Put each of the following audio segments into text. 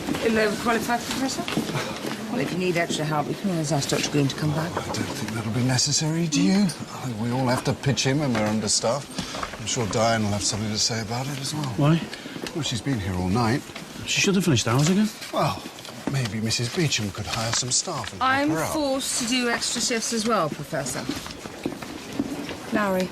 Overqualified, Professor? Well, if you need extra help, you can always ask Dr. Green to come back. I don't think that'll be necessary, do you? I think we all have to pitch in when we're understaffed. I'm sure Diane will have something to say about it as well. Why? Well, she's been here all night. She should have finished hours ago. Well, maybe Mrs. Beecham could hire some staff and help I'm her out. forced to do extra shifts as well, Professor. Lowry.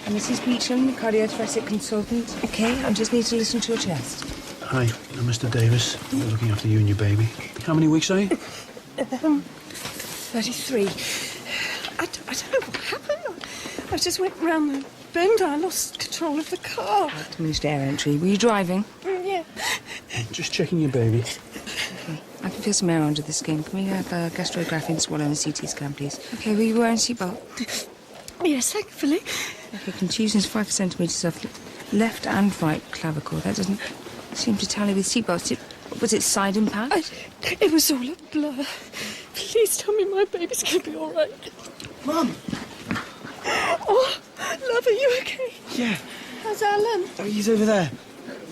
I'm Mrs. Beecham, cardiothoracic consultant. OK, I just need to listen to your chest. Hi, I'm Mr. Davis. We're looking after you and your baby. How many weeks are you? 33. I don't know what happened. I just went round the bend. I lost control of the car. Diminished air entry. Were you driving? Yeah. Just checking your baby. OK. I can feel some air under the skin. Can we have a gastrography swallow and a CT scan, please? OK, were you wearing a seatbelt? Yes, thankfully. OK, contusions 5 centimetres of left and right clavicle. That doesn't seem to tally with seatbelts. Was it side impact? It was all a blur. Please tell me my baby's going to be all right. Mum! Oh, love, are you OK? Yeah. How's Alan? Oh, he's over there.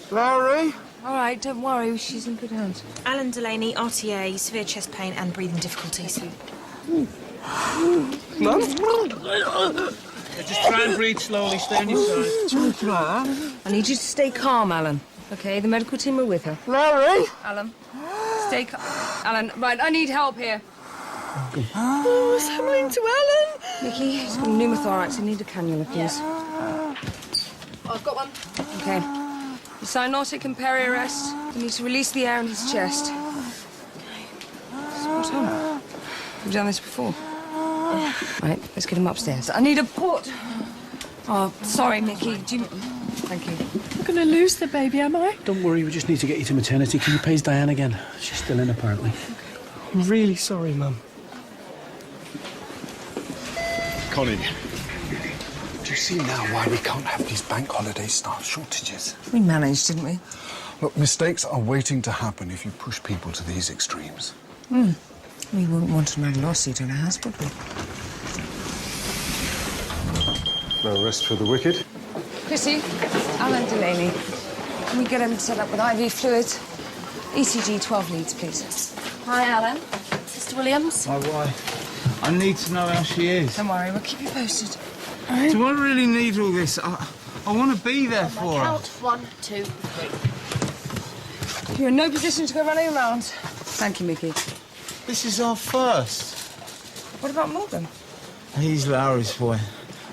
Larry? All right, don't worry. She's in good hands. Alan Delaney, RTA, severe chest pain and breathing difficulties. Mum? Just try and breathe slowly. Stay on your side. I need you to stay calm, Alan. OK, the medical team are with her. Larry? Alan, stay calm. Alan, right, I need help here. Oh, what's happening to Alan? Nikki, he's got pneumothorax. I need a cannula, please. I've got one. OK. Cyanotic and peri-arrest. You need to release the air in his chest. What's on? We've done this before. Right, let's get him upstairs. I need a port. Oh, sorry, Nikki. Thank you. I'm going to lose the baby, am I? Don't worry, we just need to get you to maternity. Can you pace Diane again? She's still in, apparently. I'm really sorry, Mum. Connie, do you see now why we can't have these bank holiday staff shortages? We managed, didn't we? Look, mistakes are waiting to happen if you push people to these extremes. We wouldn't want another lawsuit on our house, would we? No rest for the wicked. Chrissy, Alan Delaney. Can we get him set up with IV fluids? ECG 12 leads, please. Hi, Alan. Mr. Williams? My wife. I need to know how she is. Don't worry, we'll keep you posted. Do I really need all this? I want to be there for her. Count 1, 2, 3. You're in no position to go running around. Thank you, Mickey. This is our first. What about Morgan? He's Larry's boy.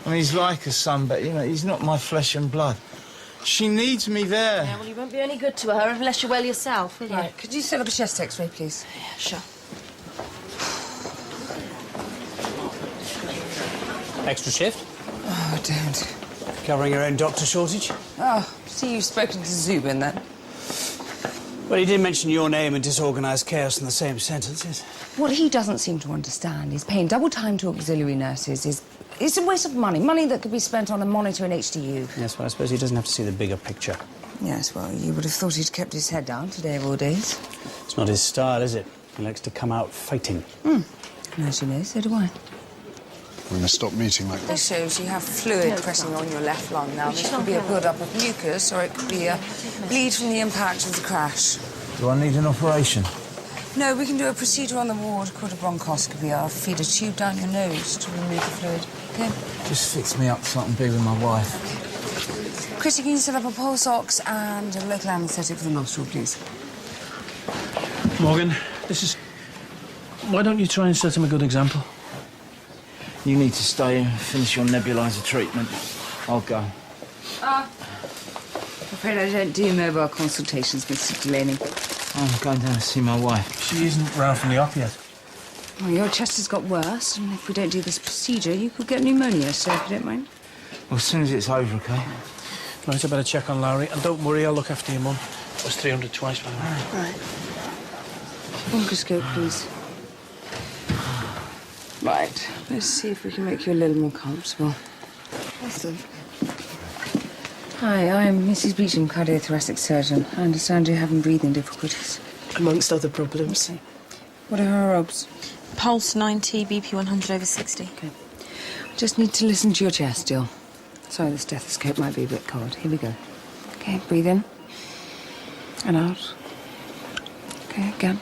I mean, he's like a son, but, you know, he's not my flesh and blood. She needs me there. Yeah, well, you won't be any good to her unless you're well yourself, will you? Right, could you set up a chest X-ray, please? Yeah, sure. Extra shift? Oh, don't. Covering your own doctor shortage? Oh, see, you've spoken to Zubin, then. Well, he did mention your name and disorganised chaos in the same sentences. What he doesn't seem to understand is paying double time to auxiliary nurses it's a waste of money. Money that could be spent on a monitor in HDU. Yes, well, I suppose he doesn't have to see the bigger picture. Yes, well, you would have thought he'd kept his head down today of all days. It's not his style, is it? He likes to come out fighting. As you know, so do I. We're going to stop meeting like This shows you have fluid pressing on your left lung now. This could be a build-up of mucus, or it could be a bleed from the impact of the crash. Do I need an operation? No, we can do a procedure on the ward called a bronchoscopy. I'll feed a tube down your nose to remove the fluid. Okay? Just fix me up so I can be with my wife. Chrissy, can you set up a pulse ox and a local anaesthetic for the nostril, please? Morgan, this is... Why don't you try and set him a good example? You need to stay and finish your nebulizer treatment. I'll go. I'm afraid I don't do mobile consultations, Mr. Delaney. I'm going down to see my wife. She isn't round from the op yet. Well, your chest has got worse, and if we don't do this procedure, you could get pneumonia, so if you don't mind. Well, as soon as it's over, OK? Right, I better check on Larry. And don't worry, I'll look after your mum. It was 300 twice, by the way. Right. Bronchoscope, please. Right, let's see if we can make you a little more comfortable. Awesome. Hi, I'm Mrs. Beecham, cardiothoracic surgeon. I understand you're having breathing difficulties. Amongst other problems. Okay. What are her obs? Pulse 90, BP 100/60. Okay. I just need to listen to your chest, Jill. Sorry, the stethoscope might be a bit cold. Here we go. Okay, breathe in. And out. Okay, again.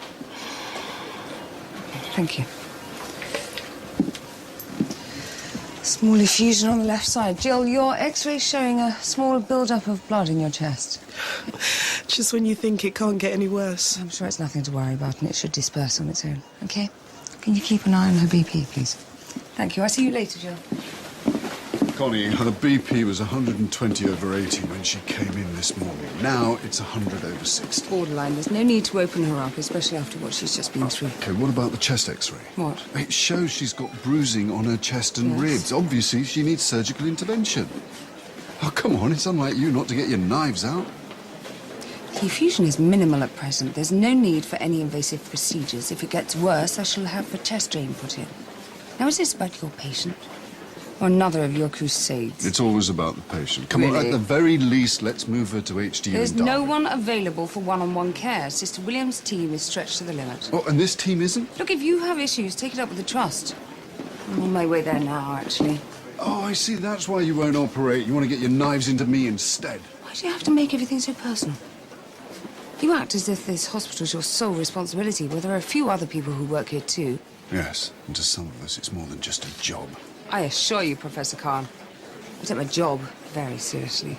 Thank you. Small effusion on the left side. Jill, your x-ray's showing a small build-up of blood in your chest. Just when you think it can't get any worse. I'm sure it's nothing to worry about and it should disperse on its own, OK? Can you keep an eye on her BP, please? Thank you. I'll see you later, Jill. Connie, her BP was 120/80 when she came in this morning. Now it's 100/60. Borderline. There's no need to open her up, especially after what she's just been through. OK, what about the chest x-ray? What? It shows she's got bruising on her chest and ribs. Obviously, she needs surgical intervention. Oh, come on, it's unlike you not to get your knives out. The effusion is minimal at present. There's no need for any invasive procedures. If it gets worse, I shall have a chest drain put in. Now, is this about your patient? Or another of your crusades? It's always about the patient. Come on, Really? at the very least, let's move her to HDU. There's and die. no one available for one-on-one care. Sister Williams' team is stretched to the limit. Oh, and this team isn't? Look, if you have issues, take it up with the trust. I'm on my way there now, actually. Oh, I see. That's why you won't operate. You want to get your knives into me instead. Why do you have to make everything so personal? You act as if this hospital's your sole responsibility, well, there are a few other people who work here, too. Yes, and to some of us, it's more than just a job. I assure you, Professor Khan, I take my job very seriously.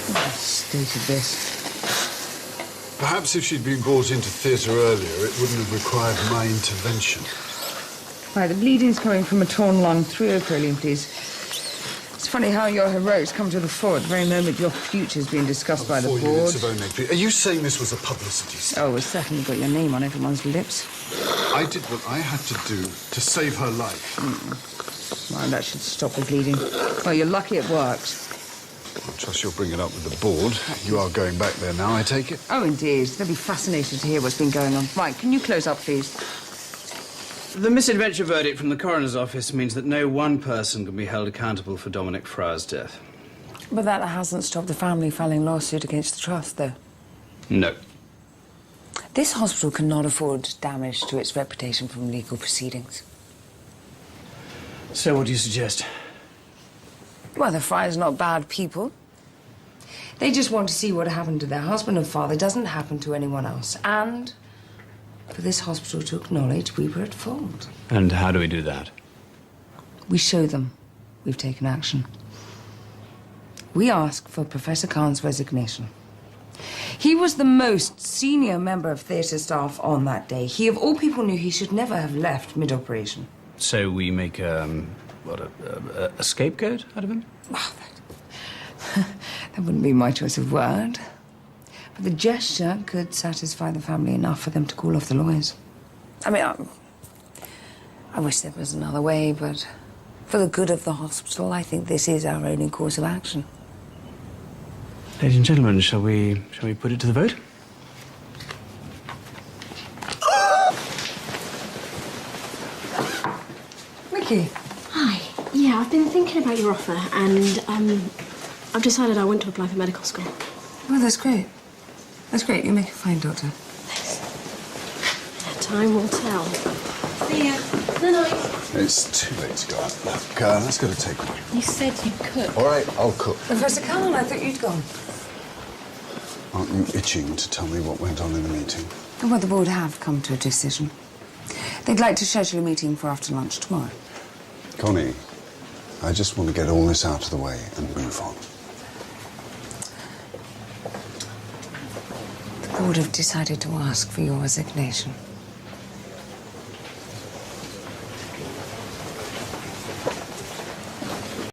What a state of this. Perhaps if she'd been brought into theatre earlier, it wouldn't have required my intervention. Right, the bleeding's coming from a torn lung. 3 Proline, please. It's funny how your heroics come to the fore at the very moment your future's being discussed by the 4 board. units of Omeg. Are you saying this was a publicity stunt? Oh, it's certainly got your name on everyone's lips. I did what I had to do to save her life. Well, that should stop the bleeding. Well, you're lucky it worked. I trust you'll bring it up with the board. You are going back there now, I take it? Oh, indeed. They'll be fascinated to hear what's been going on. Right, can you close up, please? The misadventure verdict from the coroner's office means that no one person can be held accountable for Dominic Fryer's death. But that hasn't stopped the family filing lawsuit against the trust, though. No. This hospital cannot afford damage to its reputation from legal proceedings. So what do you suggest? Well, the Fryers are not bad people. They just want to see what happened to their husband and father doesn't happen to anyone else. And for this hospital to acknowledge we were at fault. And how do we do that? We show them we've taken action. We ask for Professor Khan's resignation. He was the most senior member of theatre staff on that day. He, of all people, knew he should never have left mid-operation. So we make, a scapegoat out of him? Well, that wouldn't be my choice of word. But the gesture could satisfy the family enough for them to call off the lawyers. I mean, I wish there was another way, but for the good of the hospital, I think this is our only course of action. Ladies and gentlemen, shall we put it to the vote? Mickey. Hi. Yeah, I've been thinking about your offer, and I've decided I want to apply for medical school. Well, that's great. That's great. You make a fine doctor. Thanks. Time will tell. See ya. Night. It's too late to go out. Look, let's go to takeaway. You said you'd cook. All right, I'll cook. Professor Khan, I thought you'd gone. Aren't you itching to tell me what went on in the meeting? Well, the board have come to a decision. They'd like to schedule a meeting for after lunch tomorrow. Connie, I just want to get all this out of the way and move on. The board have decided to ask for your resignation.